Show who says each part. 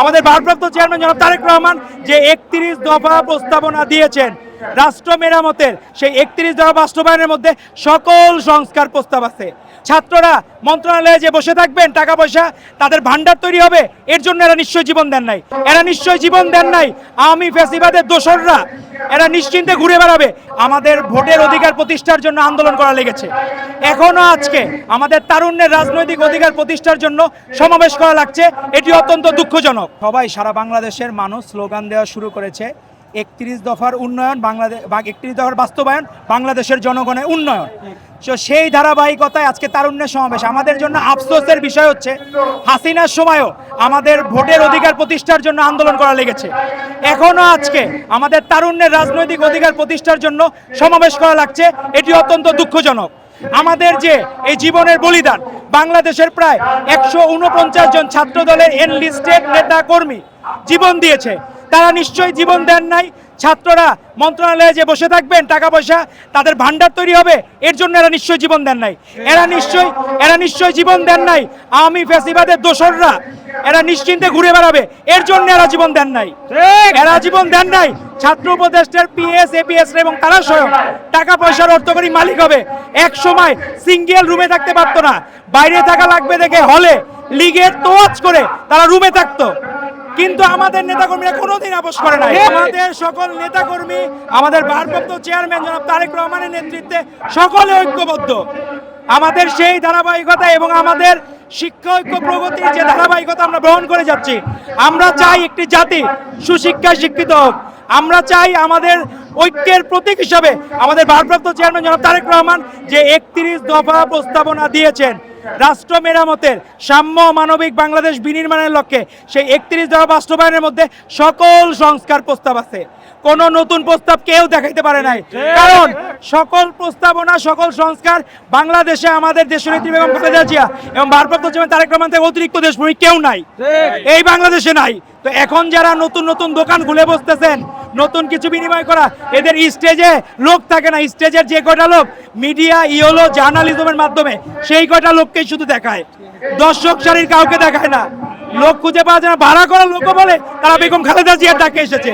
Speaker 1: আমাদের ভারপ্রাপ্ত চেয়ারম্যান জনাব তারেক রহমান যে 31 দফা প্রস্তাবনা দিয়েছেন রাষ্ট্র মেরামতের, সেই 31 দফা বাস্তবায়নের মধ্যে সকল সংস্কার প্রস্তাব আছে। ছাত্ররা মন্ত্রণালয়ে যে বসে থাকবেন, টাকা পয়সা তাদের ভান্ডার তৈরি হবে, এর জন্য এরা নিশ্চয় জীবন দেন নাই। এরা নিশ্চয় জীবন দেন নাই আওয়ামী ফ্যাসিবাদের দোসররা। এরা নিশ্চিন্তে ঘুরে বেড়াবে। আমাদের ভোটের অধিকার প্রতিষ্ঠার জন্য আন্দোলন করা লেগেছে। এখনো আজকে আমাদের তারুণ্যের রাজনৈতিক অধিকার প্রতিষ্ঠার জন্য সমাবেশ করা লাগছে, এটি অত্যন্ত দুঃখজনক। সবাই সারা বাংলাদেশের মানুষ স্লোগান দেওয়া শুরু করেছে 31 দফার উন্নয়ন বাংলাদেশ, 31 দফার বাস্তবায়ন বাংলাদেশের জনগণের উন্নয়ন। তো সেই ধারাবাহিকতায় আজকে তারুণ্যের সমাবেশ। আমাদের জন্য আফসোসের বিষয় হচ্ছে হাসিনার সময়ও আমাদের ভোটের অধিকার প্রতিষ্ঠার জন্য আন্দোলন করা লেগেছে। এখনো আজকে আমাদের তারুণ্যের রাজনৈতিক অধিকার প্রতিষ্ঠার জন্য সমাবেশ করা লাগছে, এটি অত্যন্ত দুঃখজনক। আমাদের যে এই জীবনের বলিদান, বাংলাদেশের প্রায় 149 জন ছাত্র দলের এনলিস্টেড নেতা কর্মী জীবন দিয়েছে। তারা নিশ্চয়ই জীবন দেন নাই ছাত্ররা মন্ত্রণালয়ে যে বসে থাকবেন, টাকা পয়সা তাদের ভান্ডার তৈরি হবে, এর জন্য এরা নিশ্চয়ই জীবন দেন নাই। এরা নিশ্চয়ই জীবন দেন নাই আওয়ামী ফ্যাসিবাদের দোসররা। এরা নিশ্চিন্তে ঘুরে বেড়াবে, এর জন্য এরা জীবন দেন নাই। এরা জীবন দেন নাই ছাত্র উপদেষ্টার পিএস এপিএস এবং তারা স্বয়ং টাকা পয়সার অর্থকরী মালিক হবে। এক সময় সিঙ্গেল রুমে থাকতে পারতো না, বাইরে থাকা লাগবে দেখে হলে লিগের তোয়াজ করে তারা রুমে থাকতো। কিন্তু আমাদের নেতাকর্মীরা কোনোদিন আপোষ করে নাই। আমাদের সকল নেতাকর্মী, আমাদের ভারপ্রাপ্ত চেয়ারম্যান জনাব তারেক রহমানের নেতৃত্বে সকলে ঐক্যবদ্ধ। আমাদের সেই ধারাবাহিকতা এবং আমাদের শিক্ষা ঐক্য প্রগতির যে ধারাবাহিকতা আমরা গ্রহণ করে যাচ্ছি। আমরা চাই একটি জাতি সুশিক্ষায় শিক্ষিত হোক। আমরা চাই আমাদের ঐক্যের প্রতীক হিসাবে আমাদের ভারপ্রাপ্ত চেয়ারম্যান জনাব তারেক রহমান যে 31 দফা প্রস্তাবনা দিয়েছেন রাষ্ট্র মেরামতের, সাম্য মানবিক বাংলাদেশ বিনির্মাণের লক্ষ্যে, সেই 31 দফা বাস্তবায়নের মধ্যে সকল সংস্কার প্রস্তাব আছে। কোনো নতুন প্রস্তাব কেউ দেখাইতে পারে নাই, কারণ সকল প্রস্তাবনা সকল সংস্কার বাংলাদেশে আমাদের দেশনেত্রী বেগম খালেদা জিয়া এবং ভারপ্রাপ্ত চেয়ারম্যান তারেক রহমান থেকে অতিরিক্ত দেশপ্রেমী কেউ নাই, এই বাংলাদেশে নাই। তো এখন যারা নতুন নতুন দোকান খুলে বসতেছেন নতুন কিছু বিনিময় করা, এদের স্টেজে লোক থাকে না। স্টেজের যে কয়টা লোক মিডিয়া ইয়েলো জার্নালিজমের মাধ্যমে সেই কয়টা লোককেই শুধু দেখায়, দর্শক সারির কাউকে দেখায় না। লোক খুঁজে পাওয়া যায় না, ভাড়া করা লোকও বলে তারা বেগম খালেদা জিয়ার ডাকে এসেছে।